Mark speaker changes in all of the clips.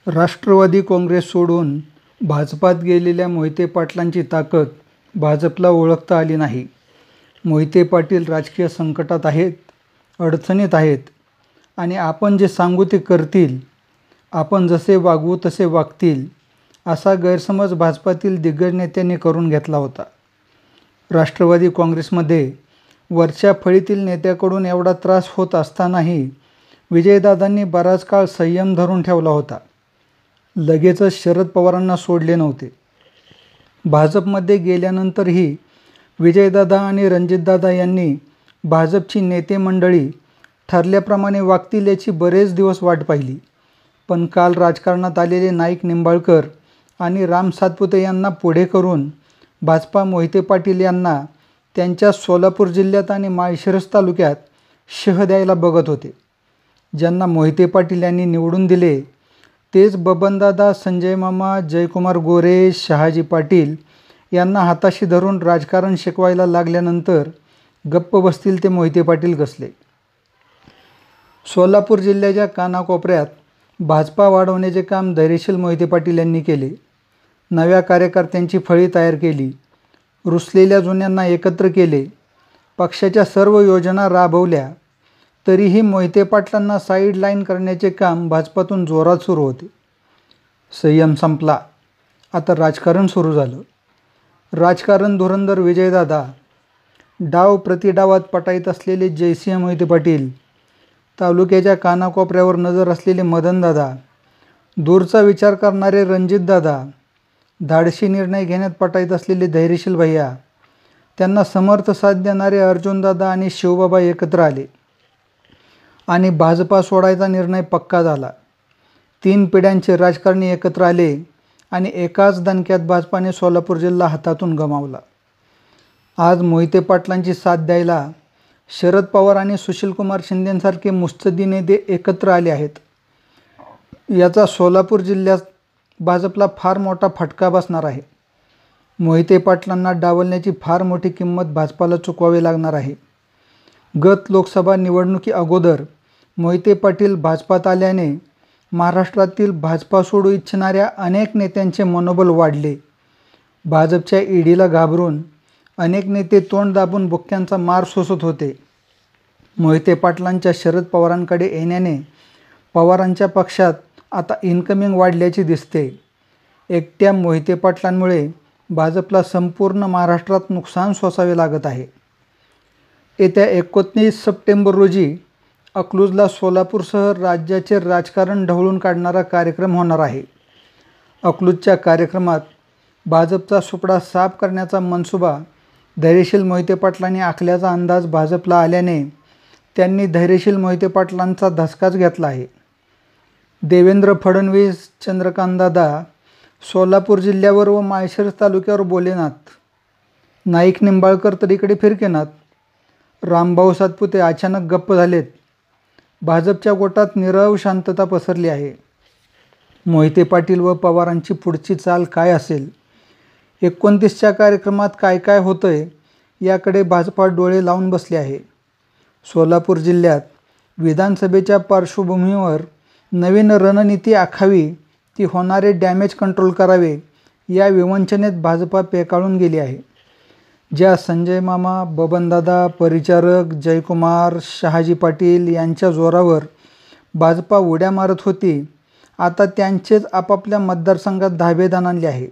Speaker 1: राष्ट्रवादी काँग्रेस सोडून भाजपात गेलेल्या मोहिते पाटलांची ताकद भाजपला ओळखता आली नाही. मोहिते पाटील राजकीय संकटात आहेत, अडचणीत आहेत आणि आपण जे सांगू ते करतील, आपण जसे वागवू तसे वागतील, असा गैरसमज भाजपातील दिग्गज नेत्यांनी करून घेतला होता. राष्ट्रवादी काँग्रेसमध्ये वरच्या फळीतील नेत्याकडून एवढा त्रास होत असतानाही विजयदादांनी बराच काळ संयम धरून ठेवला होता. लगेचच शरद पवारांना सोडले नव्हते. भाजपमध्ये गेल्यानंतरही विजयदादा आणि रणजितदादा यांनी भाजपची नेते मंडळी ठरल्याप्रमाणे वागतील याची बरेच दिवस वाट पाहिली. पण काल राजकारणात आलेले नाईक निंबाळकर आणि राम सातपुते यांना पुढे करून भाजपा मोहिते पाटील यांना त्यांच्या सोलापूर जिल्ह्यात आणि माळशिरस तालुक्यात शह द्यायला बघत होते. ज्यांना मोहिते पाटील यांनी निवडून दिले तेच बबनदादा, संजय मामा, जयकुमार गोरे, शहाजी पाटील यांना हाताशी धरून राजकारण शिकवायला लागल्यानंतर गप्प बसतील ते मोहिते पाटील कसले. सोलापूर जिल्ह्याच्या कानाकोपऱ्यात भाजपा वाढवण्याचे काम धैर्यशील मोहिते पाटील यांनी केले. नव्या कार्यकर्त्यांची फळी तयार केली, रुसलेल्या जुन्यांना एकत्र केले, पक्षाच्या सर्व योजना राबवल्या. तरीही मोहिते पाटलांना साईड लाईन करण्याचे काम भाजपातून जोरात सुरू होते. संयम संपला, आता राजकारण सुरू झालं. राजकारण धुरंधर विजयदादा, डाव प्रतिडावात पटाईत असलेले जयसिंह मोहिते पाटील, तालुक्याच्या कानाकोपऱ्यावर नजर असलेले मदनदादा, दूरचा विचार करणारे रणजितदादा, धाडसी निर्णय घेण्यात पटाईत असलेले धैर्यशील भैया, त्यांना समर्थ साथ देणारे अर्जुनदादा आणि शिवबाबा एकत्र आले आणि भाजपा सोडायचा निर्णय पक्का झाला. 3 पिढ्यांचे राजकारणी एकत्र आले आणि एकाच दणक्यात भाजपाने सोलापूर जिल्हा हातातून गमावला. आज मोहिते पाटलांची साथ द्यायला शरद पवार आणि सुशीलकुमार शिंदेंसारखे मुत्सद्दी नेते एकत्र आले आहेत. याचा सोलापूर जिल्ह्यात भाजपला फार मोठा फटका बसणार आहे. मोहिते पाटलांना डावलण्याची फार मोठी किंमत भाजपाला चुकवावी लागणार आहे. गत लोकसभा निवडणुकी अगोदर मोहिते पाटील भाजपात आल्याने महाराष्ट्रातील भाजपा सोडू इच्छिणाऱ्या अनेक नेत्यांचे मनोबल वाढले. भाजपच्या ईडीला घाबरून अनेक नेते तोंड दाबून बुक्क्यांचा मार सोसत होते. मोहिते पाटलांच्या शरद पवारांकडे येण्याने पवारांच्या पक्षात आता इन्कमिंग वाढल्याचे दिसते. एकट्या मोहिते पाटलांमुळे भाजपला संपूर्ण महाराष्ट्रात नुकसान सोसावे लागत आहे. येत्या 29 सप्टेंबर रोजी अकलूजला सोलापूरसह राज्याचे राजकारण ढवळून काढणारा कार्यक्रम होणार आहे. अकलूजच्या कार्यक्रमात भाजपचा सुपडा साफ करण्याचा मनसुबा धैर्यशील मोहिते पाटलांनी आखल्याचा अंदाज भाजपला आल्याने त्यांनी धैर्यशील मोहिते पाटलांचा धसकाच घेतला आहे. देवेंद्र फडणवीस, चंद्रकांतदादा सोलापूर जिल्ह्यावर व माळशिरस तालुक्यावर बोलेनात. नाईक निंबाळकर तर इकडे फिरकेनात. रामभाऊ सातपुते अचानक गप्प झालेत. भाजपच्या गोटात नीरव शांतता पसरली आहे. मोहिते पाटील व पवारांची पुढची चाल काय असेल, 29च्या कार्यक्रमात काय काय होतंय याकडे भाजपा डोळे लावून बसले आहे. सोलापूर जिल्ह्यात विधानसभेच्या पार्श्वभूमीवर नवीन रणनीती आखावी, ती होणारे डॅमेज कंट्रोल करावे या विवंचनेत भाजपा पेकाळून गेली आहे. ज्या संजय मामा, बबनदादा, परिचारक, जयकुमार, शहाजी पाटील यांच्या जोरावर भाजपा उड्या मारत होती, आता त्यांचेच आपापल्या मतदारसंघात धाबेदान आणले आहे.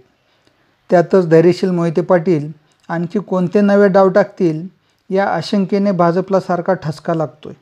Speaker 1: त्यातच धैर्यशील मोहिते पाटील आणखी कोणते नवे डाव टाकतील या आशंकेने भाजपला सारखा ठसका लागतोय.